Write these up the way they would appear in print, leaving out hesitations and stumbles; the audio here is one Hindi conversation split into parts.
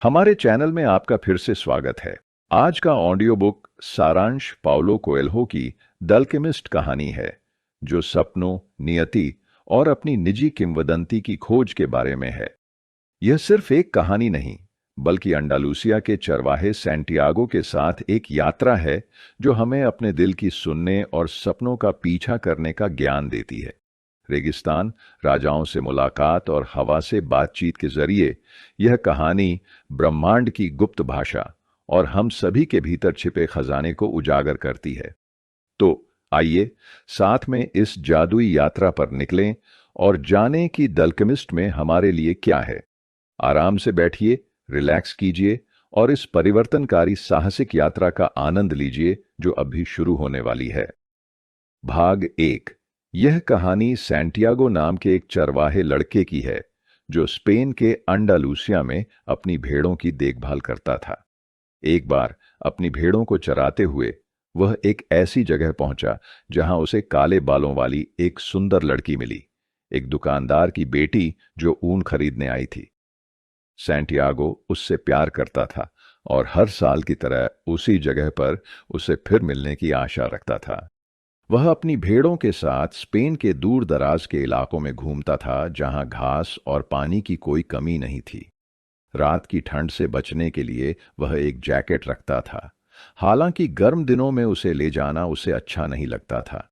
हमारे चैनल में आपका फिर से स्वागत है। आज का ऑडियो बुक सारांश पाउलो कोएल्हो की द अल्केमिस्ट कहानी है, जो सपनों, नियति और अपनी निजी किंवदंती की खोज के बारे में है। यह सिर्फ एक कहानी नहीं, बल्कि अंडालूसिया के चरवाहे सैंटियागो के साथ एक यात्रा है, जो हमें अपने दिल की सुनने और सपनों का पीछा करने का ज्ञान देती है। रेगिस्तान, राजाओं से मुलाकात और हवा से बातचीत के जरिए यह कहानी ब्रह्मांड की गुप्त भाषा और हम सभी के भीतर छिपे खजाने को उजागर करती है। तो आइए साथ में इस जादुई यात्रा पर निकलें और जानें कि द अल्केमिस्ट में हमारे लिए क्या है। आराम से बैठिए, रिलैक्स कीजिए और इस परिवर्तनकारी साहसिक यात्रा का आनंद लीजिए जो अभी शुरू होने वाली है। भाग एक। यह कहानी सैंटियागो नाम के एक चरवाहे लड़के की है, जो स्पेन के अंडालूसिया में अपनी भेड़ों की देखभाल करता था। एक बार अपनी भेड़ों को चराते हुए वह एक ऐसी जगह पहुंचा जहां उसे काले बालों वाली एक सुंदर लड़की मिली, एक दुकानदार की बेटी जो ऊन खरीदने आई थी। सैंटियागो उससे प्यार करता था और हर साल की तरह उसी जगह पर उसे फिर मिलने की आशा रखता था। वह अपनी भेड़ों के साथ स्पेन के दूर दराज के इलाकों में घूमता था, जहां घास और पानी की कोई कमी नहीं थी। रात की ठंड से बचने के लिए वह एक जैकेट रखता था। हालांकि गर्म दिनों में उसे ले जाना उसे अच्छा नहीं लगता था।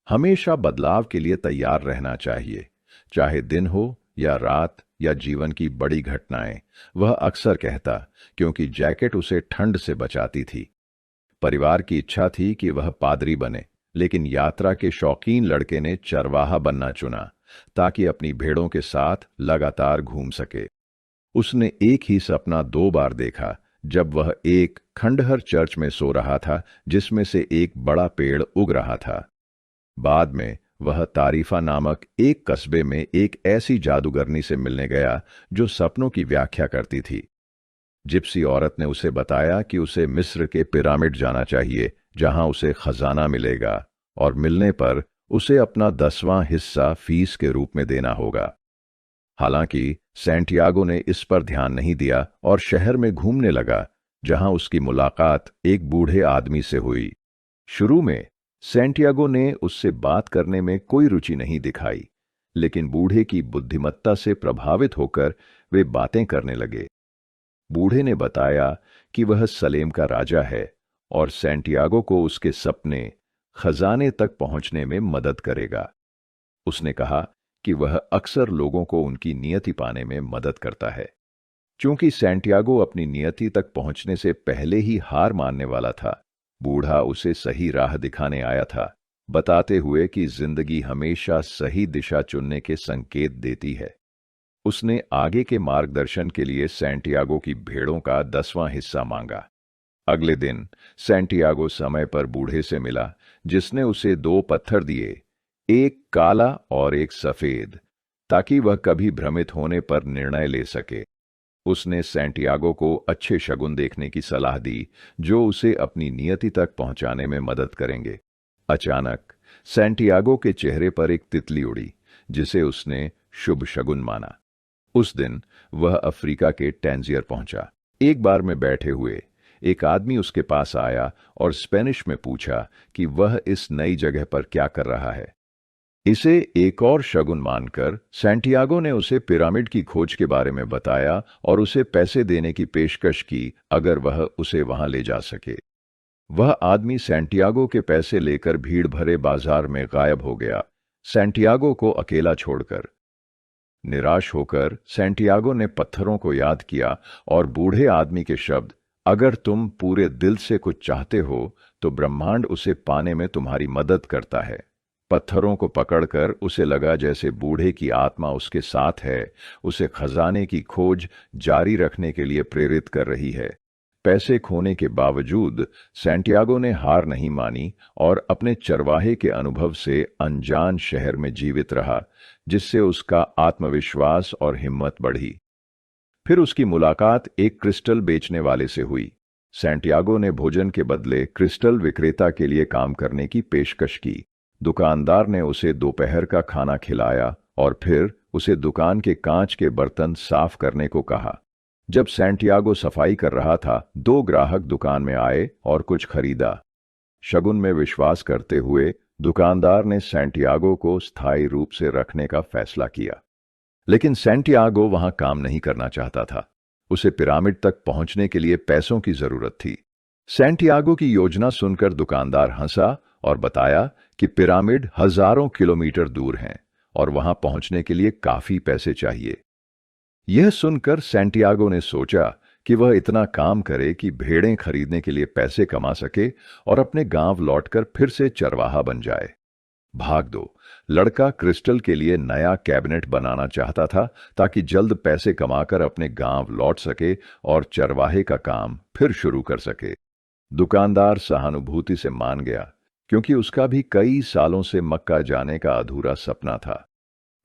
हमेशा बदलाव के लिए तैयार रहना चाहिए, चाहे दिन हो या रात या जीवन की बड़ी घटनाएं, वह अक्सर कहता, क्योंकि जैकेट उसे ठंड से बचाती थी। परिवार की इच्छा थी कि वह पादरी बने, लेकिन यात्रा के शौकीन लड़के ने चरवाहा बनना चुना, ताकि अपनी भेड़ों के साथ लगातार घूम सके। उसने एक ही सपना 2 बार देखा, जब वह एक खंडहर चर्च में सो रहा था जिसमें से एक बड़ा पेड़ उग रहा था। बाद में वह तारीफा नामक एक कस्बे में एक ऐसी जादूगरनी से मिलने गया जो सपनों की व्याख्या करती थी। जिप्सी औरत ने उसे बताया कि उसे मिस्र के पिरामिड जाना चाहिए, जहां उसे खजाना मिलेगा और मिलने पर उसे अपना 10वां हिस्सा फीस के रूप में देना होगा। हालांकि सैंटियागो ने इस पर ध्यान नहीं दिया और शहर में घूमने लगा, जहां उसकी मुलाकात एक बूढ़े आदमी से हुई। शुरू में सैंटियागो ने उससे बात करने में कोई रुचि नहीं दिखाई, लेकिन बूढ़े की बुद्धिमत्ता से प्रभावित होकर वे बातें करने लगे। बूढ़े ने बताया कि वह सलेम का राजा है और सैंटियागो को उसके सपने, खजाने तक पहुंचने में मदद करेगा। उसने कहा कि वह अक्सर लोगों को उनकी नियति पाने में मदद करता है। चूंकि सैंटियागो अपनी नियति तक पहुंचने से पहले ही हार मानने वाला था, बूढ़ा उसे सही राह दिखाने आया था, बताते हुए कि जिंदगी हमेशा सही दिशा चुनने के संकेत देती है। उसने आगे के मार्गदर्शन के लिए सैंटियागो की भेड़ों का 10वां हिस्सा मांगा। अगले दिन सैंटियागो समय पर बूढ़े से मिला, जिसने उसे 2 पत्थर दिए, एक काला और एक सफेद, ताकि वह कभी भ्रमित होने पर निर्णय ले सके। उसने सैंटियागो को अच्छे शगुन देखने की सलाह दी, जो उसे अपनी नियति तक पहुंचाने में मदद करेंगे। अचानक सैंटियागो के चेहरे पर एक तितली उड़ी, जिसे उसने शुभ शगुन माना। उस दिन वह अफ्रीका के टैंजियर पहुंचा। एक बार में बैठे हुए एक आदमी उसके पास आया और स्पेनिश में पूछा कि वह इस नई जगह पर क्या कर रहा है। इसे एक और शगुन मानकर सैंटियागो ने उसे पिरामिड की खोज के बारे में बताया और उसे पैसे देने की पेशकश की अगर वह उसे वहां ले जा सके। वह आदमी सैंटियागो के पैसे लेकर भीड़ भरे बाजार में गायब हो गया, सैंटियागो को अकेला छोड़कर। निराश होकर सैंटियागो ने पत्थरों को याद किया और बूढ़े आदमी के शब्द, अगर तुम पूरे दिल से कुछ चाहते हो तो ब्रह्मांड उसे पाने में तुम्हारी मदद करता है। पत्थरों को पकड़कर उसे लगा जैसे बूढ़े की आत्मा उसके साथ है, उसे खजाने की खोज जारी रखने के लिए प्रेरित कर रही है। पैसे खोने के बावजूद सैंटियागो ने हार नहीं मानी और अपने चरवाहे के अनुभव से अनजान शहर में जीवित रहा, जिससे उसका आत्मविश्वास और हिम्मत बढ़ी। फिर उसकी मुलाकात एक क्रिस्टल बेचने वाले से हुई। सैंटियागो ने भोजन के बदले क्रिस्टल विक्रेता के लिए काम करने की पेशकश की। दुकानदार ने उसे दोपहर का खाना खिलाया और फिर उसे दुकान के कांच के बर्तन साफ करने को कहा। जब सैंटियागो सफाई कर रहा था, दो ग्राहक दुकान में आए और कुछ खरीदा। शगुन में विश्वास करते हुए दुकानदार ने सैंटियागो को स्थायी रूप से रखने का फैसला किया। लेकिन सैंटियागो वहां काम नहीं करना चाहता था। उसे पिरामिड तक पहुंचने के लिए पैसों की जरूरत थी। सैंटियागो की योजना सुनकर दुकानदार हंसा और बताया कि पिरामिड हजारों किलोमीटर दूर हैं और वहां पहुंचने के लिए काफी पैसे चाहिए। यह सुनकर सैंटियागो ने सोचा कि वह इतना काम करे कि भेड़ें खरीदने के लिए पैसे कमा सके और अपने गांव लौटकर फिर से चरवाहा बन जाए। भाग दो। लड़का क्रिस्टल के लिए नया कैबिनेट बनाना चाहता था ताकि जल्द पैसे कमाकर अपने गांव लौट सके और चरवाहे का काम फिर शुरू कर सके। दुकानदार सहानुभूति से मान गया, क्योंकि उसका भी कई सालों से मक्का जाने का अधूरा सपना था।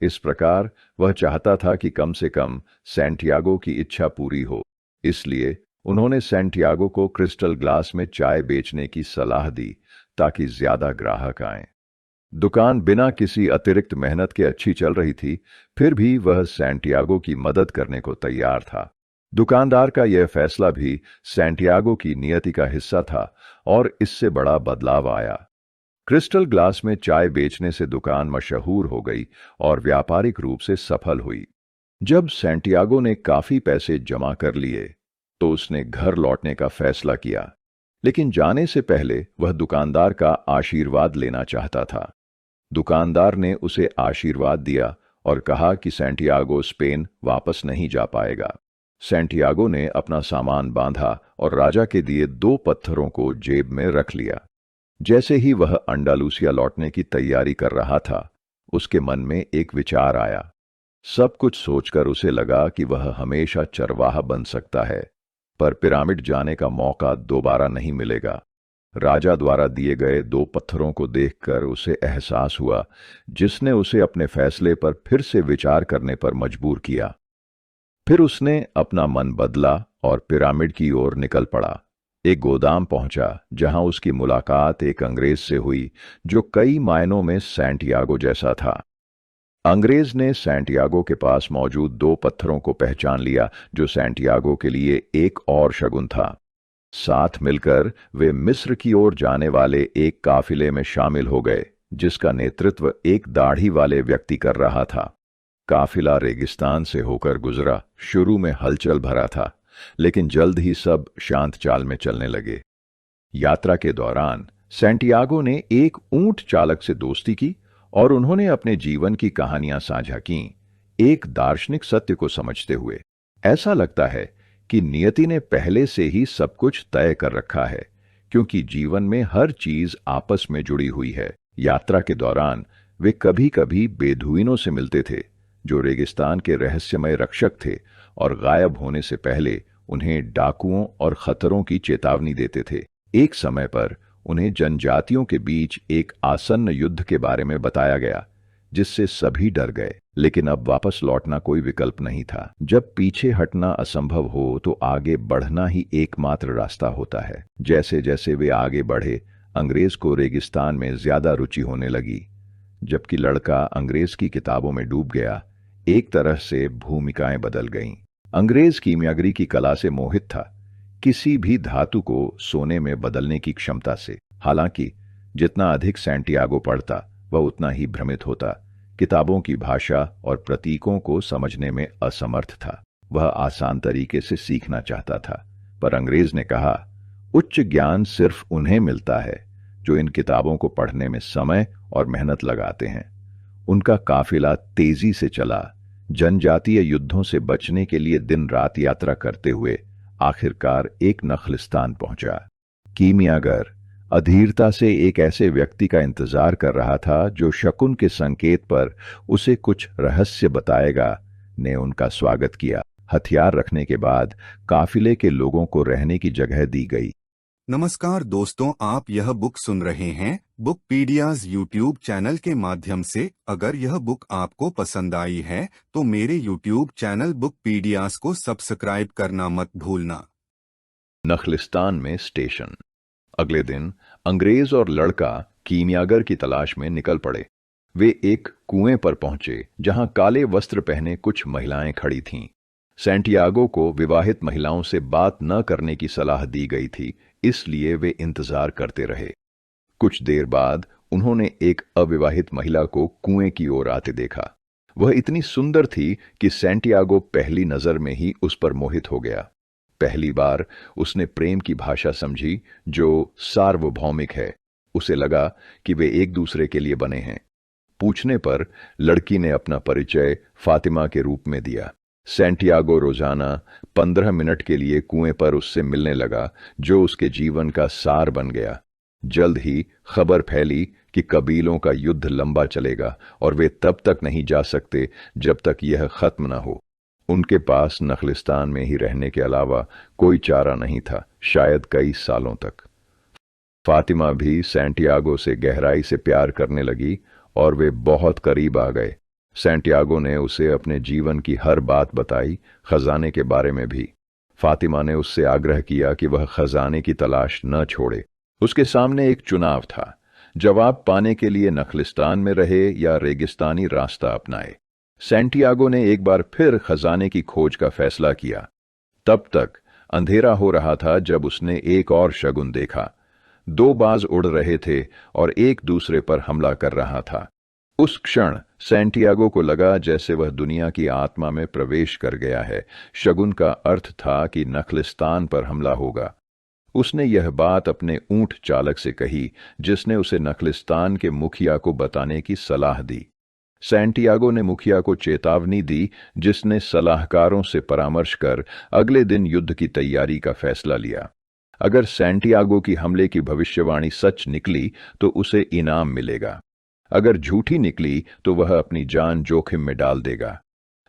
इस प्रकार वह चाहता था कि कम से कम सैंटियागो की इच्छा पूरी हो। इसलिए उन्होंने सैंटियागो को क्रिस्टल ग्लास में चाय बेचने की सलाह दी ताकि ज्यादा ग्राहक आएं। दुकान बिना किसी अतिरिक्त मेहनत के अच्छी चल रही थी, फिर भी वह सैंटियागो की मदद करने को तैयार था। दुकानदार का यह फैसला भी सैंटियागो की नियति का हिस्सा था और इससे बड़ा बदलाव आया। क्रिस्टल ग्लास में चाय बेचने से दुकान मशहूर हो गई और व्यापारिक रूप से सफल हुई। जब सैंटियागो ने काफी पैसे जमा कर लिए तो उसने घर लौटने का फैसला किया, लेकिन जाने से पहले वह दुकानदार का आशीर्वाद लेना चाहता था। दुकानदार ने उसे आशीर्वाद दिया और कहा कि सैंटियागो स्पेन वापस नहीं जा पाएगा। सैंटियागो ने अपना सामान बांधा और राजा के दिए दो पत्थरों को जेब में रख लिया। जैसे ही वह अंडालूसिया लौटने की तैयारी कर रहा था, उसके मन में एक विचार आया। सब कुछ सोचकर उसे लगा कि वह हमेशा चरवाहा बन सकता है, पर पिरामिड जाने का मौका दोबारा नहीं मिलेगा। राजा द्वारा दिए गए दो पत्थरों को देखकर उसे एहसास हुआ, जिसने उसे अपने फैसले पर फिर से विचार करने पर मजबूर किया। फिर उसने अपना मन बदला और पिरामिड की ओर निकल पड़ा। एक गोदाम पहुंचा जहां उसकी मुलाकात एक अंग्रेज से हुई जो कई मायनों में सैंटियागो जैसा था। अंग्रेज ने सैंटियागो के पास मौजूद दो पत्थरों को पहचान लिया, जो सैंटियागो के लिए एक और शगुन था। साथ मिलकर वे मिस्र की ओर जाने वाले एक काफिले में शामिल हो गए, जिसका नेतृत्व एक दाढ़ी वाले व्यक्ति कर रहा था। काफिला रेगिस्तान से होकर गुजरा। शुरू में हलचल भरा था, लेकिन जल्द ही सब शांत चाल में चलने लगे। यात्रा के दौरान सैंटियागो ने एक ऊंट चालक से दोस्ती की और उन्होंने अपने जीवन की कहानियां साझा कीं, एक दार्शनिक सत्य को समझते हुए। ऐसा लगता है कि नियति ने पहले से ही सब कुछ तय कर रखा है, क्योंकि जीवन में हर चीज आपस में जुड़ी हुई है। यात्रा के दौरान वे कभी कभी बेदुइनों से मिलते थे, जो रेगिस्तान के रहस्यमय रक्षक थे और गायब होने से पहले उन्हें डाकुओं और खतरों की चेतावनी देते थे। एक समय पर उन्हें जनजातियों के बीच एक आसन्न युद्ध के बारे में बताया गया, जिससे सभी डर गए, लेकिन अब वापस लौटना कोई विकल्प नहीं था। जब पीछे हटना असंभव हो तो आगे बढ़ना ही एकमात्र रास्ता होता है। जैसे जैसे वे आगे बढ़े, अंग्रेज को रेगिस्तान में ज्यादा रुचि होने लगी। जबकि लड़का अंग्रेज की किताबों में डूब गया, एक तरह से भूमिकाएं बदल गईं। अंग्रेज कीमियागरी की कला से मोहित था, किसी भी धातु को सोने में बदलने की क्षमता से। हालांकि जितना अधिक सैंटियागो पढ़ता, वह उतना ही भ्रमित होता। किताबों की भाषा और प्रतीकों को समझने में असमर्थ था। वह आसान तरीके से सीखना चाहता था, पर अंग्रेज ने कहा, उच्च ज्ञान सिर्फ उन्हें मिलता है जो इन किताबों को पढ़ने में समय और मेहनत लगाते हैं। उनका काफिला तेजी से चला, जनजातीय युद्धों से बचने के लिए दिन रात यात्रा करते हुए आखिरकार एक नखलिस्तान पहुंचा। कीमियागर अधीरता से एक ऐसे व्यक्ति का इंतजार कर रहा था जो शकुन के संकेत पर उसे कुछ रहस्य बताएगा, ने उनका स्वागत किया। हथियार रखने के बाद काफिले के लोगों को रहने की जगह दी गई। नमस्कार दोस्तों, आप यह बुक सुन रहे हैं बुकपीडियाज यूट्यूब चैनल के माध्यम से। अगर यह बुक आपको पसंद आई है तो मेरे यूट्यूब चैनल बुकपीडियाज को सब्सक्राइब करना मत भूलना। नखलिस्तान में स्टेशन। अगले दिन अंग्रेज और लड़का कीमियागर की तलाश में निकल पड़े। वे एक कुएं पर पहुंचे जहां काले वस्त्र पहने कुछ महिलाएं खड़ी थीं। सैंटियागो को विवाहित महिलाओं से बात न करने की सलाह दी गई थी, इसलिए वे इंतजार करते रहे। कुछ देर बाद उन्होंने एक अविवाहित महिला को कुएं की ओर आते देखा। वह इतनी सुंदर थी कि सैंटियागो पहली नजर में ही उस पर मोहित हो गया। पहली बार उसने प्रेम की भाषा समझी जो सार्वभौमिक है। उसे लगा कि वे एक दूसरे के लिए बने हैं। पूछने पर लड़की ने अपना परिचय फातिमा के रूप में दिया। सैंटियागो रोजाना 15 मिनट के लिए कुएं पर उससे मिलने लगा, जो उसके जीवन का सार बन गया। जल्द ही खबर फैली कि कबीलों का युद्ध लंबा चलेगा और वे तब तक नहीं जा सकते जब तक यह खत्म न हो। उनके पास नखलिस्तान में ही रहने के अलावा कोई चारा नहीं था, शायद कई सालों तक। फातिमा भी सैंटियागो से गहराई से प्यार करने लगी और वे बहुत करीब आ गए। सैंटियागो ने उसे अपने जीवन की हर बात बताई, खजाने के बारे में भी। फातिमा ने उससे आग्रह किया कि वह खजाने की तलाश न छोड़े। उसके सामने एक चुनाव था, जवाब पाने के लिए नखलिस्तान में रहे या रेगिस्तानी रास्ता अपनाए। सैंटियागो ने एक बार फिर खजाने की खोज का फैसला किया। तब तक अंधेरा हो रहा था जब उसने एक और शगुन देखा। दो बाज उड़ रहे थे और एक दूसरे पर हमला कर रहा था। उस क्षण सैंटियागो को लगा जैसे वह दुनिया की आत्मा में प्रवेश कर गया है। शगुन का अर्थ था कि नखलिस्तान पर हमला होगा। उसने यह बात अपने ऊंट चालक से कही, जिसने उसे नखलिस्तान के मुखिया को बताने की सलाह दी। सैंटियागो ने मुखिया को चेतावनी दी, जिसने सलाहकारों से परामर्श कर अगले दिन युद्ध की तैयारी का फैसला लिया। अगर सैंटियागो की हमले की भविष्यवाणी सच निकली तो उसे इनाम मिलेगा। अगर झूठी निकली तो वह अपनी जान जोखिम में डाल देगा।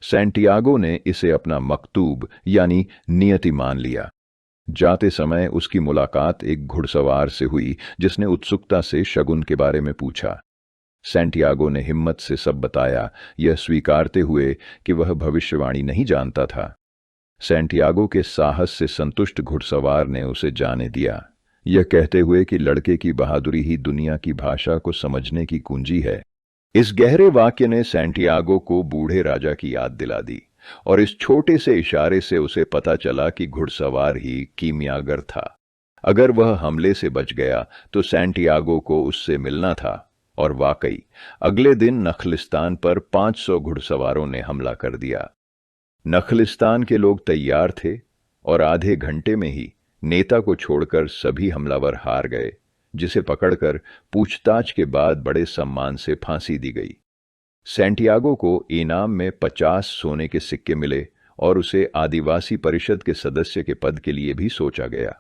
सैंटियागो ने इसे अपना मकतूब यानी नियति मान लिया। जाते समय उसकी मुलाकात एक घुड़सवार से हुई, जिसने उत्सुकता से शगुन के बारे में पूछा। सैंटियागो ने हिम्मत से सब बताया, यह स्वीकारते हुए कि वह भविष्यवाणी नहीं जानता था। सैंटियागो के साहस से संतुष्ट घुड़सवार ने उसे जाने दिया, यह कहते हुए कि लड़के की बहादुरी ही दुनिया की भाषा को समझने की कुंजी है। इस गहरे वाक्य ने सैंटियागो को बूढ़े राजा की याद दिला दी, और इस छोटे से इशारे से उसे पता चला कि घुड़सवार ही कीमियागर था। अगर वह हमले से बच गया तो सैंटियागो को उससे मिलना था। और वाकई अगले दिन नखलिस्तान पर 500 घुड़सवारों ने हमला कर दिया। नखलिस्तान के लोग तैयार थे और आधे घंटे में ही नेता को छोड़कर सभी हमलावर हार गए, जिसे पकड़कर पूछताछ के बाद बड़े सम्मान से फांसी दी गई। सैंटियागो को इनाम में 50 सोने के सिक्के मिले और उसे आदिवासी परिषद के सदस्य के पद के लिए भी सोचा गया।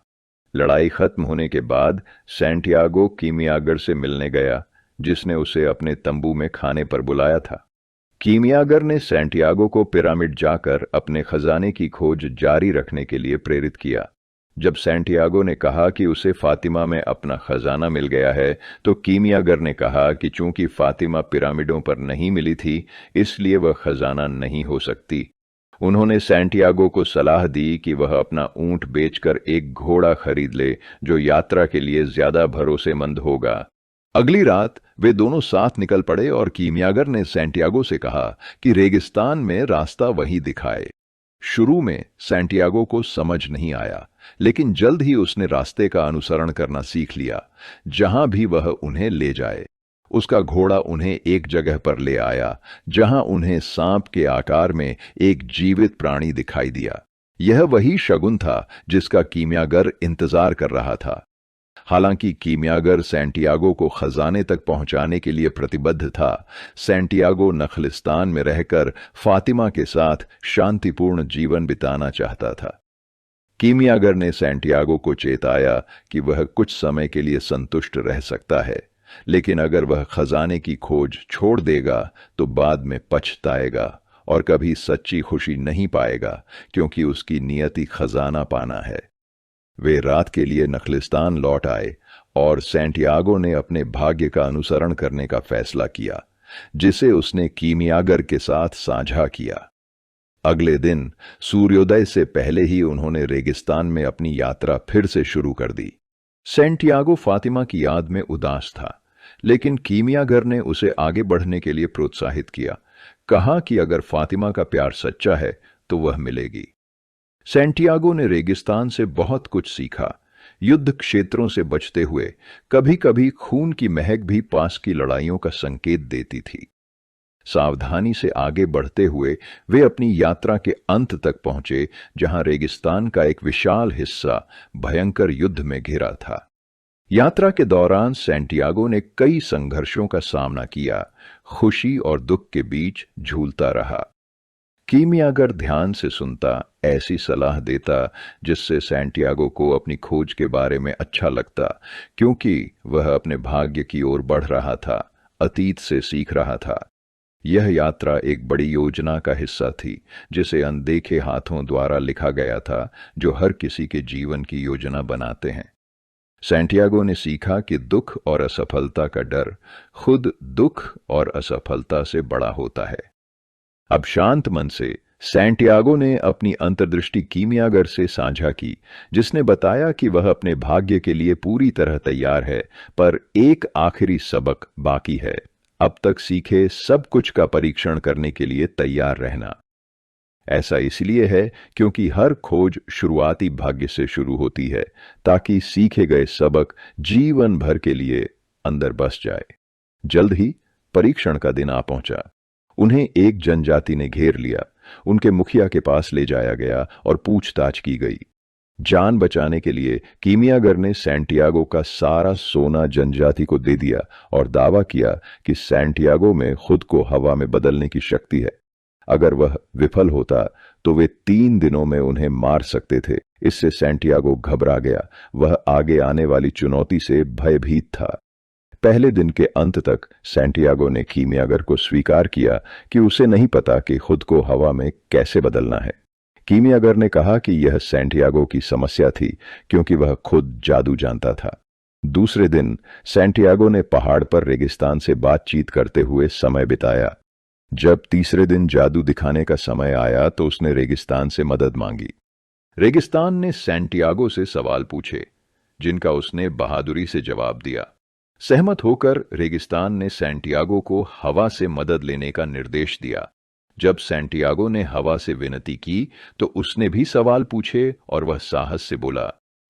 लड़ाई खत्म होने के बाद सैंटियागो कीमियागर से मिलने गया, जिसने उसे अपने तंबू में खाने पर बुलाया था। कीमियागर ने सैंटियागो को पिरामिड जाकर अपने खजाने की खोज जारी रखने के लिए प्रेरित किया। जब सैंटियागो ने कहा कि उसे फातिमा में अपना खजाना मिल गया है, तो कीमियागर ने कहा कि चूंकि फातिमा पिरामिडों पर नहीं मिली थी, इसलिए वह खजाना नहीं हो सकती। उन्होंने सैंटियागो को सलाह दी कि वह अपना ऊंट बेचकर एक घोड़ा खरीद ले, जो यात्रा के लिए ज्यादा भरोसेमंद होगा। अगली रात वे दोनों साथ निकल पड़े और कीमियागर ने सैंटियागो से कहा कि रेगिस्तान में रास्ता वही दिखाए। शुरू में सैंटियागो को समझ नहीं आया, लेकिन जल्द ही उसने रास्ते का अनुसरण करना सीख लिया, जहां भी वह उन्हें ले जाए। उसका घोड़ा उन्हें एक जगह पर ले आया, जहां उन्हें सांप के आकार में एक जीवित प्राणी दिखाई दिया। यह वही शगुन था जिसका कीमियागर इंतजार कर रहा था। हालांकि कीमियागर सैंटियागो को खजाने तक पहुंचाने के लिए प्रतिबद्ध था, सैंटियागो नखलिस्तान में रहकर फातिमा के साथ शांतिपूर्ण जीवन बिताना चाहता था। कीमियागर ने सैंटियागो को चेताया कि वह कुछ समय के लिए संतुष्ट रह सकता है, लेकिन अगर वह खजाने की खोज छोड़ देगा तो बाद में पछताएगा और कभी सच्ची खुशी नहीं पाएगा, क्योंकि उसकी नियति खजाना पाना है। वे रात के लिए नखलिस्तान लौट आए और सैंटियागो ने अपने भाग्य का अनुसरण करने का फैसला किया, जिसे उसने कीमियागर के साथ साझा किया। अगले दिन सूर्योदय से पहले ही उन्होंने रेगिस्तान में अपनी यात्रा फिर से शुरू कर दी। सैंटियागो फातिमा की याद में उदास था, लेकिन कीमियागर ने उसे आगे बढ़ने के लिए प्रोत्साहित किया। कहा कि अगर फातिमा का प्यार सच्चा है तो वह मिलेगी। सैंटियागो ने रेगिस्तान से बहुत कुछ सीखा। युद्ध क्षेत्रों से बचते हुए कभी कभी खून की महक भी पास की लड़ाइयों का संकेत देती थी। सावधानी से आगे बढ़ते हुए वे अपनी यात्रा के अंत तक पहुंचे, जहां रेगिस्तान का एक विशाल हिस्सा भयंकर युद्ध में घिरा था। यात्रा के दौरान सैंटियागो ने कई संघर्षों का सामना किया, खुशी और दुख के बीच झूलता रहा। कीमियागर ध्यान से सुनता, ऐसी सलाह देता जिससे सैंटियागो को अपनी खोज के बारे में अच्छा लगता, क्योंकि वह अपने भाग्य की ओर बढ़ रहा था, अतीत से सीख रहा था। यह यात्रा एक बड़ी योजना का हिस्सा थी, जिसे अनदेखे हाथों द्वारा लिखा गया था, जो हर किसी के जीवन की योजना बनाते हैं। सैंटियागो ने सीखा कि दुख और असफलता का डर खुद दुख और असफलता से बड़ा होता है। अब शांत मन से सैंटियागो ने अपनी अंतर्दृष्टि कीमियागर से साझा की, जिसने बताया कि वह अपने भाग्य के लिए पूरी तरह तैयार है, पर एक आखिरी सबक बाकी है। अब तक सीखे सब कुछ का परीक्षण करने के लिए तैयार रहना। ऐसा इसलिए है क्योंकि हर खोज शुरुआती भाग्य से शुरू होती है, ताकि सीखे गए सबक जीवन भर के लिए अंदर बस जाए। जल्द ही परीक्षण का दिन आ पहुंचा। उन्हें एक जनजाति ने घेर लिया। उनके मुखिया के पास ले जाया गया और पूछताछ की गई। जान बचाने के लिए कीमियागर ने सैंटियागो का सारा सोना जनजाति को दे दिया और दावा किया कि सैंटियागो में खुद को हवा में बदलने की शक्ति है। अगर वह विफल होता तो वे 3 दिनों में उन्हें मार सकते थे। इससे सैंटियागो घबरा गया। वह आगे आने वाली चुनौती से भयभीत था। पहले दिन के अंत तक सैंटियागो ने कीमियागर को स्वीकार किया कि उसे नहीं पता कि खुद को हवा में कैसे बदलना है। कीमियागर ने कहा कि यह सैंटियागो की समस्या थी, क्योंकि वह खुद जादू जानता था। दूसरे दिन सैंटियागो ने पहाड़ पर रेगिस्तान से बातचीत करते हुए समय बिताया। जब तीसरे दिन जादू दिखाने का समय आया तो उसने रेगिस्तान से मदद मांगी। रेगिस्तान ने सैंटियागो से सवाल पूछे, जिनका उसने बहादुरी से जवाब दिया। सहमत होकर रेगिस्तान ने सैंटियागो को हवा से मदद लेने का निर्देश दिया। जब सैंटियागो ने हवा से विनती की तो उसने भी सवाल पूछे और वह साहस से बोला।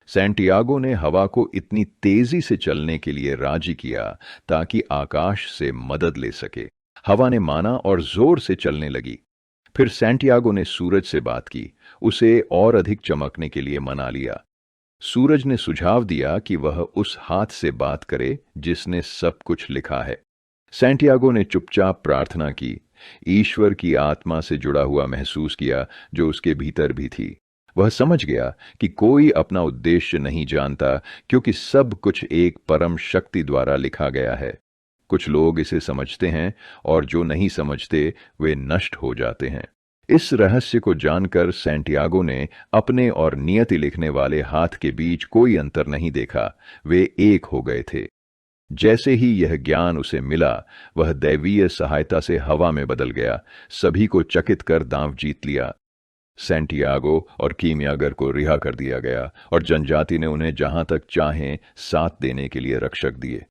सैंटियागो ने हवा को इतनी तेजी से चलने के लिए राजी किया ताकि आकाश से मदद ले सके। हवा ने माना और जोर से चलने लगी। फिर सैंटियागो ने सूरज से बात की, उसे और अधिक चमकने के लिए मना लिया। सूरज ने सुझाव दिया कि वह उस हाथ से बात करे जिसने सब कुछ लिखा है। सैंटियागो ने चुपचाप प्रार्थना की। ईश्वर की आत्मा से जुड़ा हुआ महसूस किया, जो उसके भीतर भी थी। वह समझ गया कि कोई अपना उद्देश्य नहीं जानता, क्योंकि सब कुछ एक परम शक्ति द्वारा लिखा गया है। कुछ लोग इसे समझते हैं और जो नहीं समझते वे नष्ट हो जाते हैं। इस रहस्य को जानकर सैंटियागो ने अपने और नियति लिखने वाले हाथ के बीच कोई अंतर नहीं देखा। वे एक हो गए थे। जैसे ही यह ज्ञान उसे मिला, वह दैवीय सहायता से हवा में बदल गया। सभी को चकित कर दांव जीत लिया। सैंटियागो और कीमियागर को रिहा कर दिया गया और जनजाति ने उन्हें जहां तक चाहें साथ देने के लिए रक्षक दिए।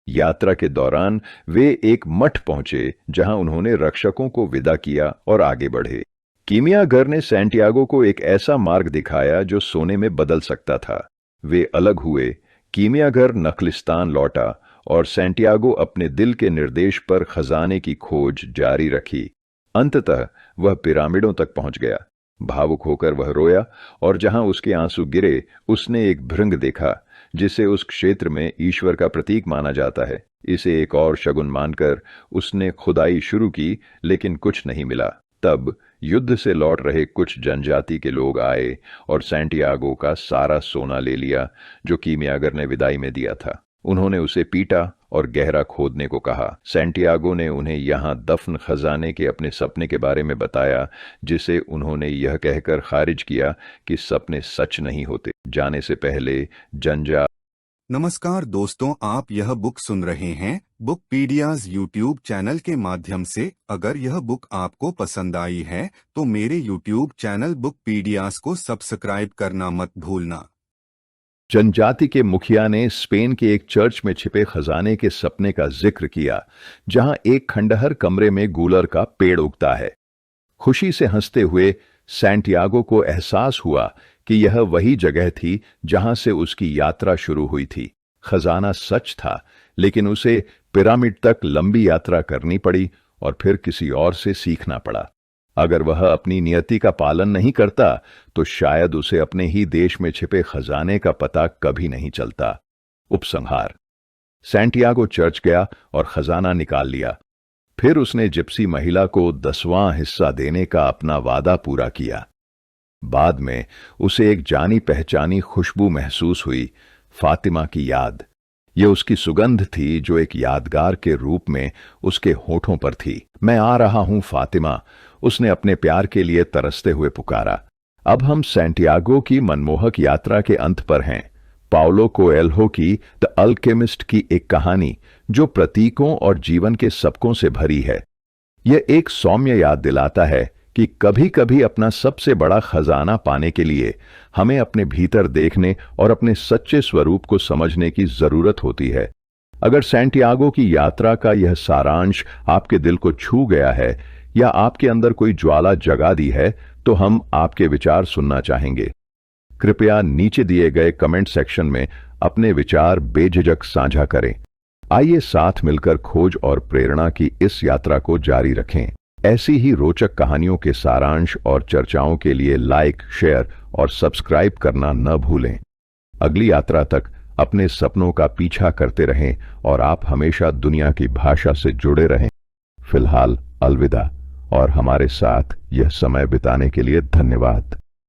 यात्रा के दौरान वे एक मठ पहुंचे, जहां उन्होंने रक्षकों को विदा किया और आगे बढ़े। कीमियागर ने सैंटियागो को एक ऐसा मार्ग दिखाया जो सोने में बदल सकता था। वे अलग हुए। कीमियागर नखलिस्तान लौटा और सैंटियागो अपने दिल के निर्देश पर खजाने की खोज जारी रखी। अंततः वह पिरामिडों तक पहुंच गया। भावुक होकर वह रोया और जहां उसके आंसू गिरे, उसने एक भृंग देखा, जिसे उस क्षेत्र में ईश्वर का प्रतीक माना जाता है। इसे एक और शगुन मानकर उसने खुदाई शुरू की, लेकिन कुछ नहीं मिला। तब युद्ध से लौट रहे कुछ जनजाति के लोग आए और सैंटियागो का सारा सोना ले लिया, जो कीमियागर ने विदाई में दिया था। उन्होंने उसे पीटा और गहरा खोदने को कहा। सैंटियागो ने उन्हें यहाँ दफन खजाने के अपने सपने के बारे में बताया, जिसे उन्होंने यह कहकर खारिज किया कि सपने सच नहीं होते। जाने से पहले नमस्कार दोस्तों, आप यह बुक सुन रहे हैं बुकपीडियाज यूट्यूब चैनल के माध्यम से। अगर यह बुक आपको पसंद आई है तो मेरे यूट्यूब चैनल बुकपीडियाज को सब्सक्राइब करना मत भूलना। जनजाति के मुखिया ने स्पेन के एक चर्च में छिपे खजाने के सपने का जिक्र किया, जहां एक खंडहर कमरे में गूलर का पेड़ उगता है। खुशी से हंसते हुए सैंटियागो को एहसास हुआ कि यह वही जगह थी जहां से उसकी यात्रा शुरू हुई थी। खजाना सच था, लेकिन उसे पिरामिड तक लंबी यात्रा करनी पड़ी और फिर किसी और से सीखना पड़ा। अगर वह अपनी नियति का पालन नहीं करता तो शायद उसे अपने ही देश में छिपे खजाने का पता कभी नहीं चलता। उपसंहार: सैंटियागो चर्च गया और खजाना निकाल लिया। फिर उसने जिप्सी महिला को 10वां हिस्सा देने का अपना वादा पूरा किया। बाद में उसे एक जानी पहचानी खुशबू महसूस हुई, फातिमा की याद। यह उसकी सुगंध थी जो एक यादगार के रूप में उसके होठों पर थी। मैं आ रहा हूं फातिमा, उसने अपने प्यार के लिए तरसते हुए पुकारा। अब हम सैंटियागो की मनमोहक यात्रा के अंत पर हैं। पाउलो कोएल्हो की द अल्केमिस्ट की एक कहानी जो प्रतीकों और जीवन के सबकों से भरी है। यह एक सौम्य याद दिलाता है कि कभी कभी अपना सबसे बड़ा खजाना पाने के लिए हमें अपने भीतर देखने और अपने सच्चे स्वरूप को समझने की जरूरत होती है। अगर सैंटियागो की यात्रा का यह सारांश आपके दिल को छू गया है या आपके अंदर कोई ज्वाला जगा दी है, तो हम आपके विचार सुनना चाहेंगे। कृपया नीचे दिए गए कमेंट सेक्शन में अपने विचार बेझिझक साझा करें। आइए साथ मिलकर खोज और प्रेरणा की इस यात्रा को जारी रखें। ऐसी ही रोचक कहानियों के सारांश और चर्चाओं के लिए लाइक, शेयर और सब्सक्राइब करना न भूलें। अगली यात्रा तक अपने सपनों का पीछा करते रहें और आप हमेशा दुनिया की भाषा से जुड़े रहें। फिलहाल अलविदा और हमारे साथ यह समय बिताने के लिए धन्यवाद।